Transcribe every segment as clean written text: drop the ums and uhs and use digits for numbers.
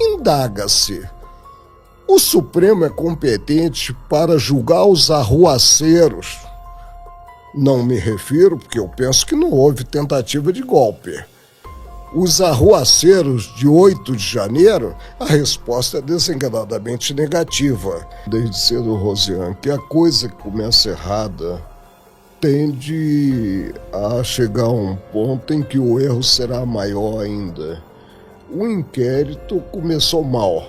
Indaga-se: o Supremo é competente para julgar os arruaceiros? Não me refiro, porque eu penso que não houve tentativa de golpe. Os arruaceiros de 8 de janeiro, a resposta é desenganadamente negativa. Desde cedo, Rosiane, que a coisa que começa errada tende a chegar a um ponto em que o erro será maior ainda. O inquérito começou mal.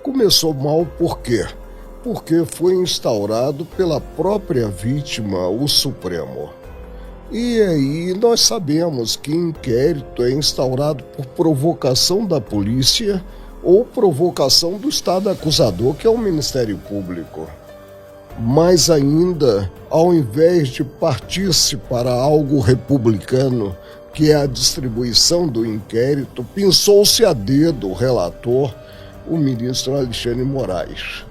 Começou mal por quê? Porque foi instaurado pela própria vítima, o Supremo. E aí nós sabemos que inquérito é instaurado por provocação da polícia ou provocação do Estado acusador, que é o Ministério Público. Mas ainda, ao invés de partir-se para algo republicano, que é a distribuição do inquérito, pensou-se a dedo o relator, o ministro Alexandre Moraes.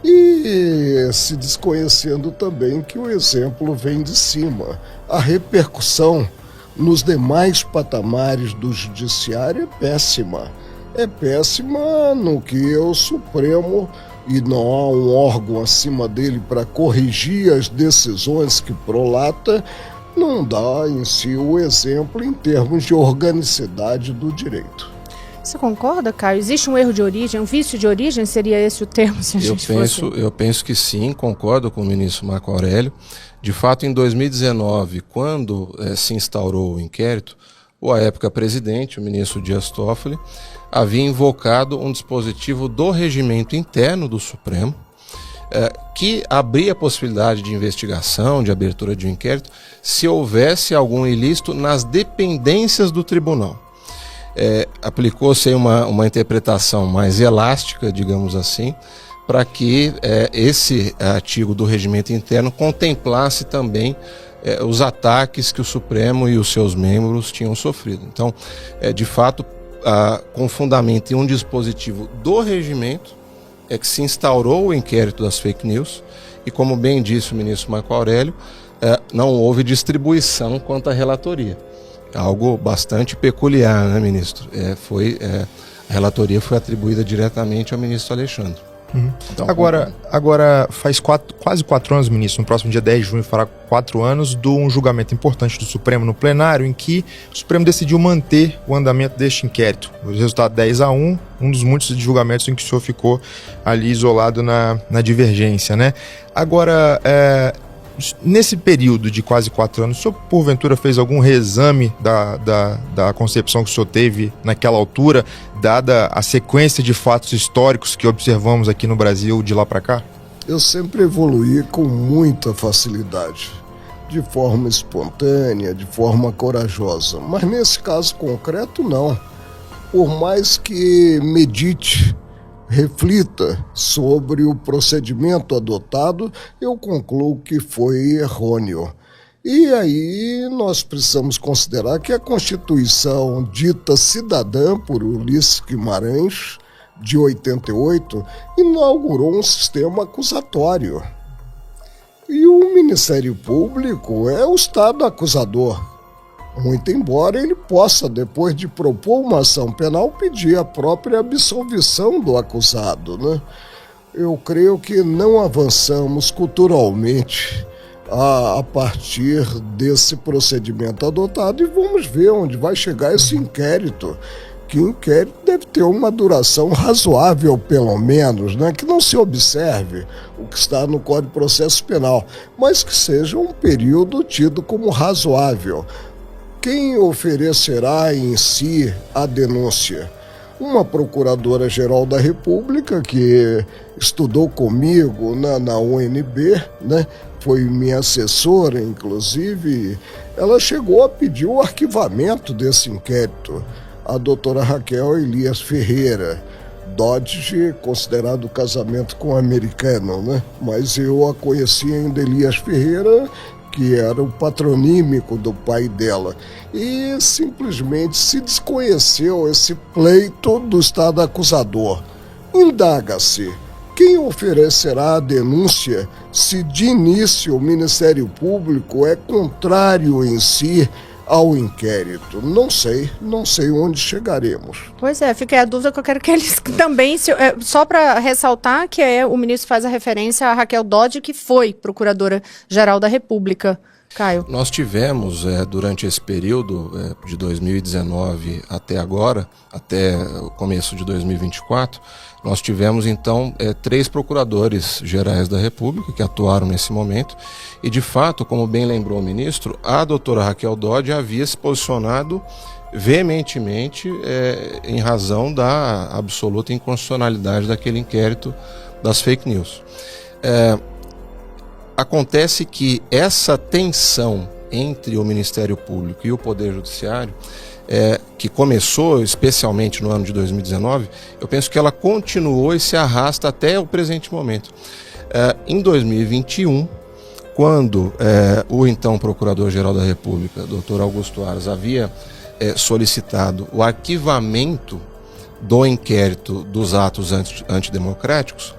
E se desconhecendo também que o exemplo vem de cima. A repercussão nos demais patamares do judiciário é péssima. É péssima no que o Supremo, e não há um órgão acima dele para corrigir as decisões que prolata, não dá em si o exemplo em termos de organicidade do direito. Você concorda, Caio? Existe um erro de origem, um vício de origem? Seria esse o termo? Se a gente Eu penso que sim, concordo com o ministro Marco Aurélio. De fato, em 2019, quando se instaurou o inquérito, o à época presidente, o ministro Dias Toffoli, havia invocado um dispositivo do regimento interno do Supremo, que abria a possibilidade de investigação, de abertura de um inquérito, se houvesse algum ilícito nas dependências do tribunal. Aplicou-se uma interpretação mais elástica, digamos assim, para que esse artigo do regimento interno contemplasse também os ataques que o Supremo e os seus membros tinham sofrido. Então, de fato, com fundamento em um dispositivo do regimento, é que se instaurou o inquérito das fake news e, como bem disse o ministro Marco Aurélio, não houve distribuição quanto à relatoria. Algo bastante peculiar, né, ministro? A relatoria foi atribuída diretamente ao ministro Alexandre. Uhum. Então, agora faz quase 4 anos, ministro, no próximo dia 10 de junho fará 4 anos, de um julgamento importante do Supremo no plenário, em que o Supremo decidiu manter o andamento deste inquérito. O resultado 10-1, um dos muitos julgamentos em que o senhor ficou ali isolado na divergência, né? Agora, nesse período de quase 4 anos, o senhor porventura fez algum reexame da concepção que o senhor teve naquela altura, dada a sequência de fatos históricos que observamos aqui no Brasil de lá para cá? Eu sempre evoluí com muita facilidade, de forma espontânea, de forma corajosa, mas nesse caso concreto não. Por mais que medite, reflita sobre o procedimento adotado, eu concluo que foi errôneo. E aí nós precisamos considerar que a Constituição dita cidadã por Ulisses Guimarães, de 88, inaugurou um sistema acusatório. E o Ministério Público é o Estado acusador. Muito embora ele possa, depois de propor uma ação penal, pedir a própria absolvição do acusado, né? Eu creio que não avançamos culturalmente a partir desse procedimento adotado e vamos ver onde vai chegar esse inquérito. Que o inquérito deve ter uma duração razoável, pelo menos, né? Que não se observe o que está no Código de Processo Penal, mas que seja um período tido como razoável. Quem oferecerá em si a denúncia? Uma Procuradora-Geral da República que estudou comigo na UNB, né? Foi minha assessora, inclusive, ela chegou a pedir o arquivamento desse inquérito. A doutora Raquel Elias Ferreira, Dodge, considerado casamento com americano, né? Mas eu a conheci ainda Elias Ferreira, que era o patronímico do pai dela. E simplesmente se desconheceu esse pleito do Estado acusador. Indaga-se: quem oferecerá a denúncia se de início o Ministério Público é contrário em si ao inquérito. Não sei onde chegaremos. Pois é, fica aí a dúvida que eu quero que eles também, só para ressaltar que o ministro faz a referência a Raquel Dodge, que foi Procuradora-Geral da República. Caio. Nós tivemos, durante esse período de 2019 até agora, até o começo de 2024, nós tivemos então 3 procuradores gerais da República que atuaram nesse momento e, de fato, como bem lembrou o ministro, a doutora Raquel Dodge havia se posicionado veementemente em razão da absoluta inconstitucionalidade daquele inquérito das fake news. Acontece que essa tensão entre o Ministério Público e o Poder Judiciário, que começou especialmente no ano de 2019, eu penso que ela continuou e se arrasta até o presente momento. Em 2021, quando o então Procurador-Geral da República, Dr. Augusto Aras, havia solicitado o arquivamento do inquérito dos atos antidemocráticos,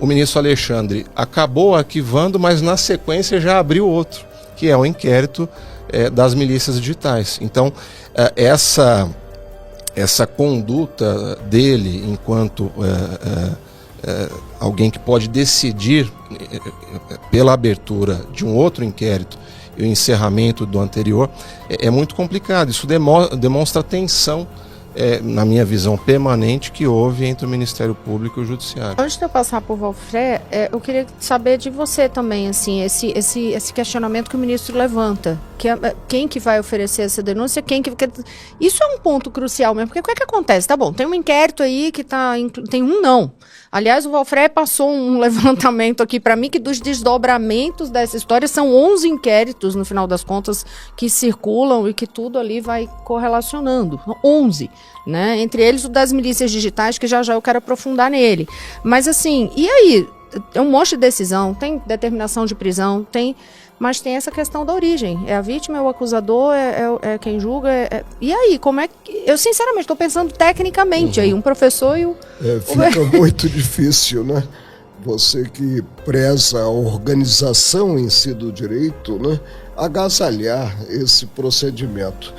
o ministro Alexandre acabou arquivando, mas na sequência já abriu outro, que é o inquérito das milícias digitais. Então, essa conduta dele enquanto alguém que pode decidir pela abertura de um outro inquérito e o encerramento do anterior é muito complicado. Isso demonstra a tensão, na minha visão permanente, que houve entre o Ministério Público e o Judiciário. Antes de eu passar por Valfré, eu queria saber de você também, assim, esse questionamento que o ministro levanta, quem que vai oferecer essa denúncia, isso é um ponto crucial mesmo, porque o que acontece? Tá bom, tem um inquérito aí que tem um não. Aliás, o Valfré passou um levantamento aqui para mim que dos desdobramentos dessa história são 11 inquéritos, no final das contas, que circulam e que tudo ali vai correlacionando. 11, né? Entre eles o das milícias digitais, que já eu quero aprofundar nele. Mas assim, e aí? É um monte de decisão, tem determinação de prisão, mas tem essa questão da origem. É a vítima, é o acusador, é quem julga. E aí, como é que... Eu, sinceramente, estou pensando tecnicamente aí, um professor e o... Fica muito difícil, né? Você que preza a organização em si do direito, né? Agasalhar esse procedimento.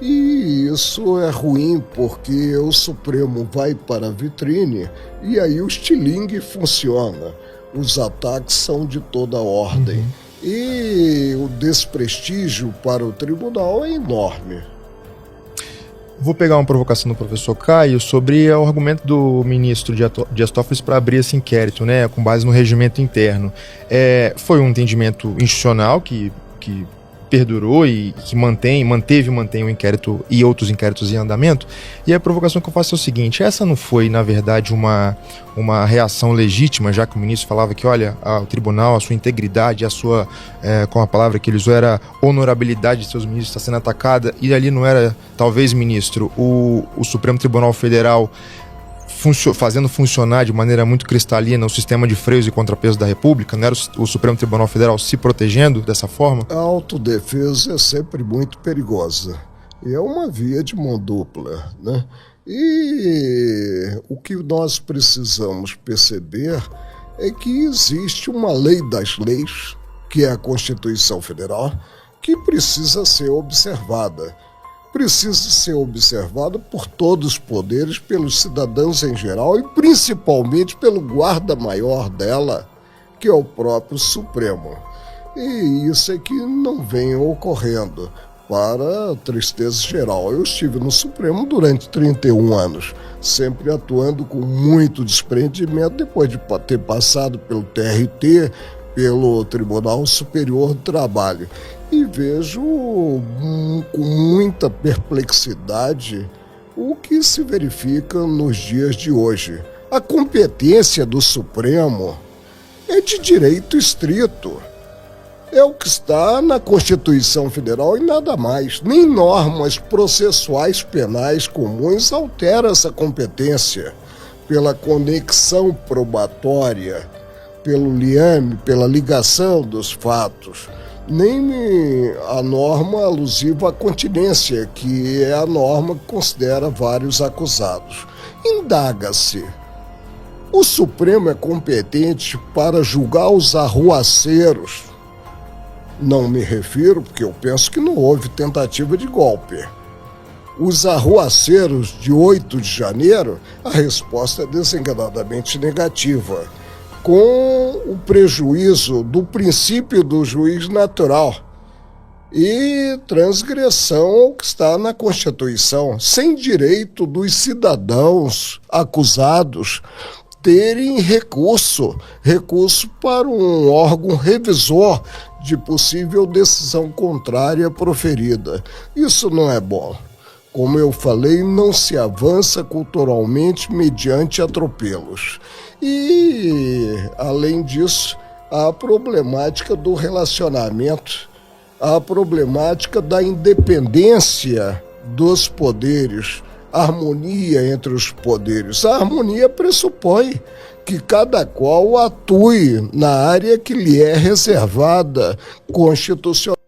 E isso é ruim porque o Supremo vai para a vitrine e aí o estilingue funciona. Os ataques são de toda ordem. E o desprestígio para o tribunal é enorme. Vou pegar uma provocação do professor Caio sobre o argumento do ministro Dias Toffoli para abrir esse inquérito, né, com base no regimento interno. Foi um entendimento institucional que perdurou e que manteve o inquérito e outros inquéritos em andamento. E a provocação que eu faço é o seguinte: essa não foi, na verdade, uma reação legítima, já que o ministro falava que, olha, o tribunal, a sua integridade, a sua, com a palavra que ele usou, era honorabilidade de seus ministros está sendo atacada, e ali não era, talvez, ministro, o Supremo Tribunal Federal fazendo funcionar de maneira muito cristalina o sistema de freios e contrapesos da República? Não era o Supremo Tribunal Federal se protegendo dessa forma? A autodefesa é sempre muito perigosa. E é uma via de mão dupla, né? E o que nós precisamos perceber é que existe uma lei das leis, que é a Constituição Federal, que precisa ser observada. Precisa ser observado por todos os poderes, pelos cidadãos em geral e principalmente pelo guarda-maior dela, que é o próprio Supremo. E isso é que não vem ocorrendo, para a tristeza geral. Eu estive no Supremo durante 31 anos, sempre atuando com muito desprendimento, depois de ter passado pelo TRT, pelo Tribunal Superior do Trabalho. E vejo com muita perplexidade o que se verifica nos dias de hoje. A competência do Supremo é de direito estrito. É o que está na Constituição Federal e nada mais. Nem normas processuais penais comuns alteram essa competência pela conexão probatória, pelo liame, pela ligação dos fatos. Nem a norma alusiva à continência, que é a norma que considera vários acusados. Indaga-se: o Supremo é competente para julgar os arruaceiros Não me refiro, porque eu penso que não houve tentativa de golpe. Os arruaceiros de 8 de janeiro, a resposta é desenganadamente negativa, com o prejuízo do princípio do juiz natural e transgressão ao que está na Constituição, sem direito dos cidadãos acusados terem recurso para um órgão revisor de possível decisão contrária proferida. Isso não é bom. Como eu falei, não se avança culturalmente mediante atropelos. E, além disso, a problemática do relacionamento, a problemática da independência dos poderes, a harmonia entre os poderes. A harmonia pressupõe que cada qual atue na área que lhe é reservada constitucionalmente.